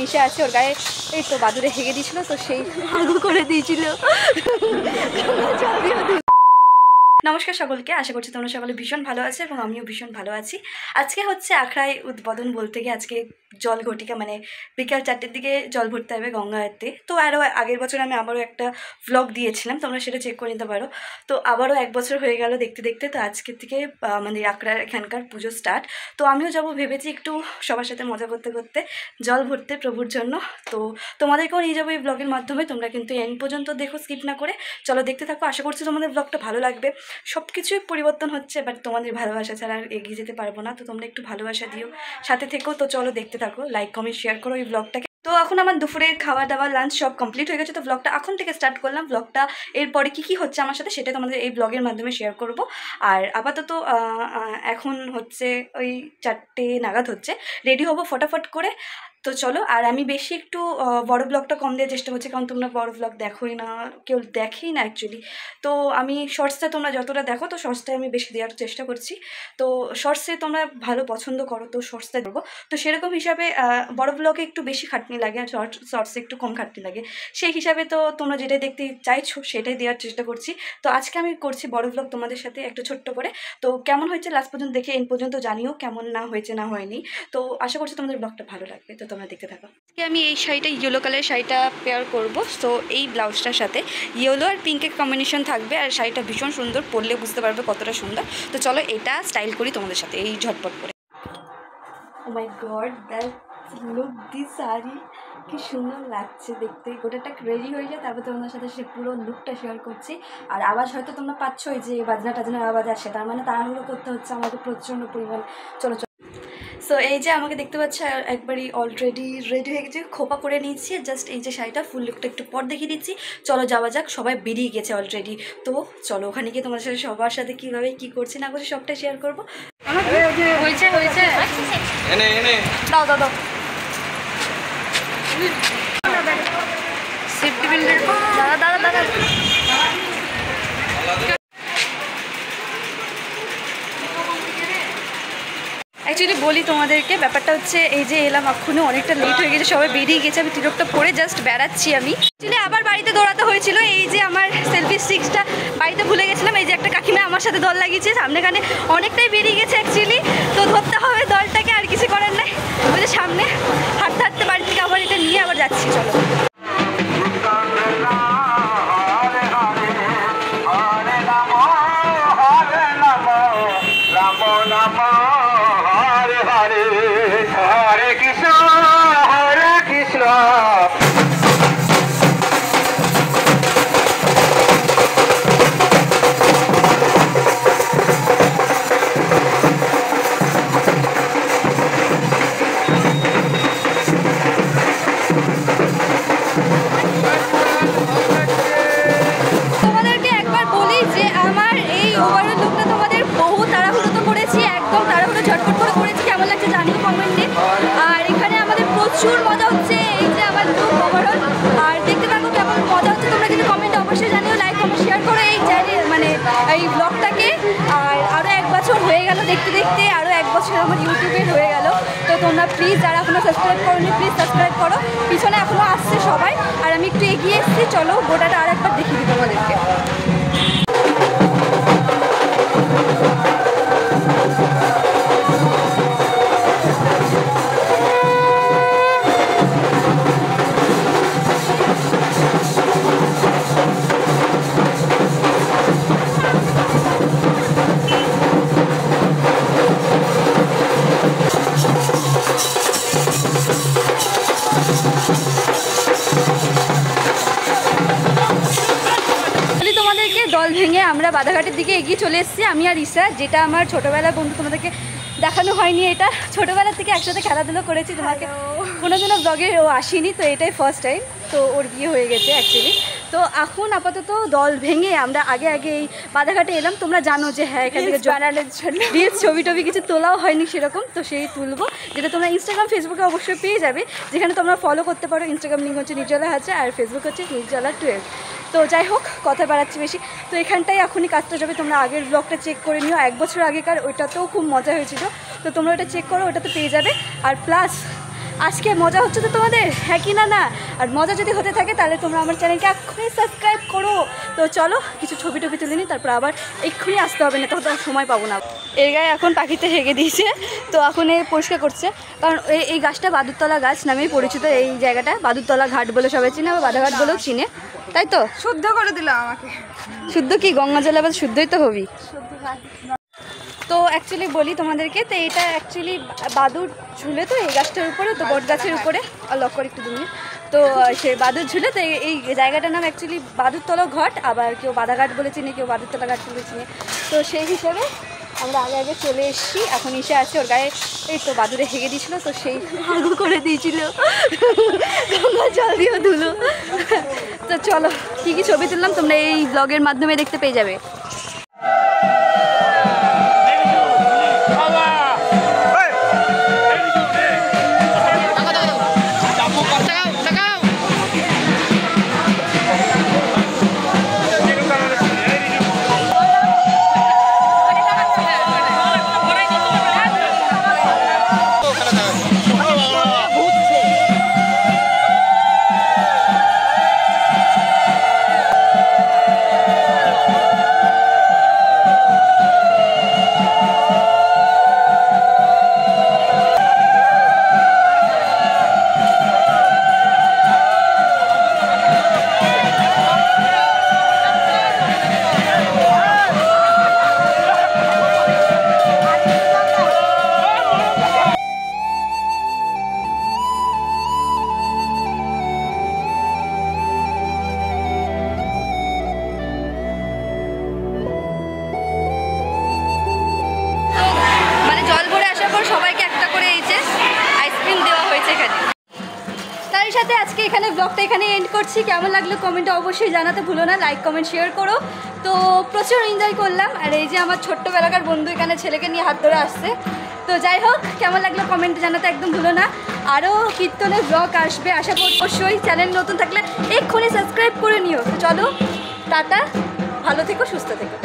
মিশে আছে, ওর গায়ে এই তো বাদুরে হেগে দিয়েছিল, তো সেই আগু করে দিয়েছিল। নমস্কার সকলকে, আশা করছি তোমরা সকলে ভীষণ ভালো আছে এবং আমিও ভীষণ ভালো আছি। আজকে হচ্ছে আখড়ায় উদ্বোধন বলতে গিয়ে আজকে জল ঘটিকা মানে বিকাল 4টের দিকে জল ভরতে হবে গঙ্গাতে। তো আরও আগের বছর আমি আবারও একটা ভ্লগ দিয়েছিলাম, তোমরা সেটা চেক করে নিতে পারো। তো আবারও 1 বছর হয়ে গেল দেখতে দেখতে। তো আজকের থেকে আমাদের আখড়ার এখানকার পুজো স্টার্ট। তো আমিও যাবো ভেবেছি একটু সবার সাথে মজা করতে করতে জল ভরতে প্রভুর জন্য। তো তোমাদেরকেও নিয়ে যাবো এই ব্লগের মাধ্যমে, তোমরা কিন্তু এন্ড পর্যন্ত দেখো, স্কিপ না করে। চলো দেখতে থাকো, আশা করছি তোমাদের ব্লগটা ভালো লাগবে। সব কিছুই পরিবর্তন হচ্ছে, বাট তোমাদের ভালোবাসা ছাড়া আর এগিয়ে যেতে পারবো না। তো তোমরা একটু ভালোবাসা দিও, সাথে থেকেও। তো চলো দেখতে থাকো, লাইক কমেন্ট শেয়ার করো এই ব্লগটাকে। তো এখন আমার দুপুরের খাওয়া দাওয়া লাঞ্চ সব কমপ্লিট হয়ে গেছে। তো ব্লগটা এখন থেকে স্টার্ট করলাম। ব্লগটা এরপরে কী হচ্ছে আমার সাথে সেটা তোমাদের এই ব্লগের মাধ্যমে শেয়ার করব। আর আপাতত এখন হচ্ছে ওই 4টে নাগাদ হচ্ছে, রেডি হবো ফটাফট করে। তো চলো, আর আমি বেশি একটু বড় ব্লগটা কম দেওয়ার চেষ্টা করছি, কারণ তোমরা বড় ব্লগ দেখোই না, কেউ দেখেই না অ্যাকচুয়ালি। তো আমি শর্টসটা তোমরা যতটা দেখো, তো শর্টসটাই আমি বেশি দেওয়ার চেষ্টা করছি। তো শর্টসে তোমরা ভালো পছন্দ করো, তো শর্টসটা দেবো। তো সেরকম হিসাবে বড় ব্লগে একটু বেশি খাটনি লাগে আর শর্টসে একটু কম খাটনি লাগে। সেই হিসাবে তো তোমরা যেটাই দেখতে চাইছো সেটাই দেওয়ার চেষ্টা করছি। তো আজকে আমি করছি বড় ব্লগ তোমাদের সাথে একটু ছোট্ট করে। তো কেমন হয়েছে লাস্ট পর্যন্ত দেখে এন্ড পর্যন্ত জানিও, কেমন না হয়েছে না হয়নি। তো আশা করছি তোমাদের ব্লগটা ভালো লাগবে। তো তোমরা দেখতে থাকো। আজকে আমি এই শাড়িটা, ইয়েলো কালারের শাড়িটা পেয়ার করব। তো এই ব্লাউজটার সাথে ইয়েলো আর পিঙ্কের কম্বিনেশন থাকবে, আর শাড়িটা ভীষণ সুন্দর, পরলে বুঝতে পারবে কতটা সুন্দর। তো চলো এটা স্টাইল করি তোমাদের সাথে এই ঝটপট করে। Oh my god, that look this sari, কি সুন্দর লাগছে দেখতে। গোটাটা রেডি হয়ে যায়, তারপর তোমাদের সাথে সে পুরো লুকটা শেয়ার করছি। আর আওয়াজ হয়তো তোমরা পাচ্ছই যে বাজনা টাজনার আওয়াজ আসে, তার মানে তাড়াহুড়ো করতে হচ্ছে আমাকে প্রচণ্ড পরিমাণ। চলো চলো। সো এই যে আমাকে দেখতে পাচ্ছে একবারই অলরেডি রেডি হয়ে গেছে, খোপা করে নিয়েছি। জাস্ট এই যে শাড়িটা ফুল লুকটা একটু পর দেখিয়ে দিচ্ছি। চলো যাওয়া যাক, সবাই বেরিয়ে গেছে অলরেডি। তো চলো ওখানে গিয়ে তোমাদের সাথে সবার সাথে কীভাবে কী করছি না করছি সবটাই শেয়ার করবো। হয়েছে হয়েছে, দাও দাও দাও সেফটি বেল্ট, দাদা দাদা দাদা। অ্যাকচুয়ালি বলি তোমাদেরকে, ব্যাপারটা হচ্ছে এই যে এলাম এখনও অনেকটা লেট হয়ে গেছে, সবাই বেরিয়ে গেছে, আমি তিলকটা পরে জাস্ট বেড়াচ্ছি। আমি অ্যাকচুয়ালি আবার বাড়িতে দৌড়াতে হয়েছিল। এই যে আমার সেলফি স্টিক্সটা বাড়িতে ভুলে গেছিলাম। এই যে একটা কাকিমা আমার সাথে দল লাগিয়েছে, সামনেখানে অনেকটাই বেরিয়ে গেছে অ্যাকচুয়ালি। তো ধরতে হবে দলটাকে, আর কিছু করার নাই। ওই যে সামনে হাঁটতে হাঁটতে বাড়ি থেকে আবার এটা নিয়ে আবার যাচ্ছি। চলো ঝটপট করে করেছি, কেমন লাগছে জানিও কমেন্টে। আর এখানে আমাদের প্রচুর মজা হচ্ছে, এই যে আমার লুক ওভারঅল। আর দেখতে পারবো কেমন মজা হচ্ছে, তোমরা কিন্তু কমেন্টে অবশ্যই জানিও, লাইক কমেন্ট শেয়ার করো এই চ্যানেল মানে এই ব্লগটাকে। আর আরও 1 বছর হয়ে গেল দেখতে দেখতে, আরও 1 বছর আমার ইউটিউবের হয়ে গেল। তো তোমরা প্লিজ যারা এখনও সাবস্ক্রাইব করোনি প্লিজ সাবস্ক্রাইব করো। পিছনে এখনও আসছে সবাই, আর আমি একটু এগিয়ে এসেছি। চলো গোটাটা আর একবার দেখিয়ে দিই তোমাদেরকে। দল ভেঙে আমরা বাধাঘাটের দিকে এগিয়ে চলে এসেছি, আমি আর ঈশা, যেটা আমার ছোটোবেলার বন্ধু। তোমাদেরকে দেখানো হয়নি, এটা ছোটোবেলার থেকে একসাথে খেলাধুলো করেছি। তোমাকে কোনোদিনও ব্লগে ও আসেনি, তো এটাই ফার্স্ট টাইম। তো ওর বিয়ে হয়ে গেছে অ্যাকচুয়ালি। তো এখন আপাতত দল ভেঙে আমরা আগে এই বাধাঘাটে এলাম। তোমরা জানো যে হ্যাঁ এখান থেকে রিলস ছবি টবি কিছু তোলাও হয়নি সেরকম, তো সেই তুলবো, যেটা তোমরা ইনস্টাগ্রাম ফেসবুকে অবশ্যই পেয়ে যাবে, যেখানে তোমরা ফলো করতে পারো। ইনস্টাগ্রাম লিঙ্ক হচ্ছে নির্জলা হাজরা, আর ফেসবুক হচ্ছে নির্জলা 12। তো যাই হোক, কথা বাড়াচ্ছি বেশি। তো এখানটাই এখনই কাজটা যাবে, তোমরা আগের ব্লগটা চেক করে নিও, 1 বছর আগেকার, ওইটাতেও খুব মজা হয়েছিল। তো তোমরা ওটা চেক করো, ওটাতে পেয়ে যাবে। আর প্লাস আজকে মজা হচ্ছে তো তোমাদের, হ্যাঁ কি না? না, আর মজা যদি হতে থাকে তাহলে তোমরা আমার চ্যানেলকে এক্ষুনি সাবস্ক্রাইব করো। তো চলো কিছু ছবি টবি তুলে নিই, তারপর আবার এক্ষুনি আসতে হবে, না তখন আর সময় পাবো না। এর গায়ে এখন পাখিতে হেগে দিয়েছে, তো এখন এ পরিষ্কার করছে, কারণ এই গাছটা বাদুরতলা গাছ নামেই পরিচিত। এই জায়গাটা বাদুরতলা ঘাট বলে সবাই চিনে, আবার বাধাঘাট বলেও চিনে, তাই তো? শুদ্ধ করে দিল আমাকে। শুদ্ধ কি? গঙ্গা জল আবার শুদ্ধই তো হবি। তো অ্যাকচুয়ালি বলি তোমাদেরকে, তো এটা অ্যাকচুয়ালি বাদুর ঝুলে তো এই গাছটার উপরে, তো বট গাছের উপরে লক করে একটু দূরে, তো সে বাদুর ঝুলে, তো এই জায়গাটার নাম অ্যাকচুয়ালি বাদুরতলা ঘাট, আবার কেউ বাধাঘাট বলে চিনে, কেউ বাদুরতলা ঘাট বলে চিনে। তো সেই হিসেবে আমরা আগে আগে চলে এসেছি, এখন এসে আছে। ওর গায়ে এই তো বাদুরে হেগে দিয়েছিলো, তো সেই আগু করে দিয়েছিল, গঙ্গা জল দিয়েও ধুলো। তো চলো কী কী ছবি তুললাম তোমরা এই ব্লগের মাধ্যমে দেখতে পেয়ে যাবে। সবাইকে একটা করে এই যে আইসক্রিম দেওয়া হয়েছে এখানে। তারই সাথে আজকে এখানে ব্লগটা এখানে এন্ড করছি। কেমন লাগলো কমেন্টে অবশ্যই জানাতে ভুলো না, লাইক কমেন্ট শেয়ার করো। তো প্রচুর এনজয় করলাম, আর এই যে আমার ছোট্টবেলাকার বন্ধু এখানে ছেলেকে নিয়ে হাত ধরে আসছে। তো যাই হোক, কেমন লাগলো কমেন্টে জানাতে একদম ভুলো না। আরও কীর্তনের ব্লগ আসবে আশা করি, অবশ্যই চ্যানেল নতুন থাকলে এক্ষুনি সাবস্ক্রাইব করে নিও। চলো টাটা, ভালো থেকো, সুস্থ থেকো।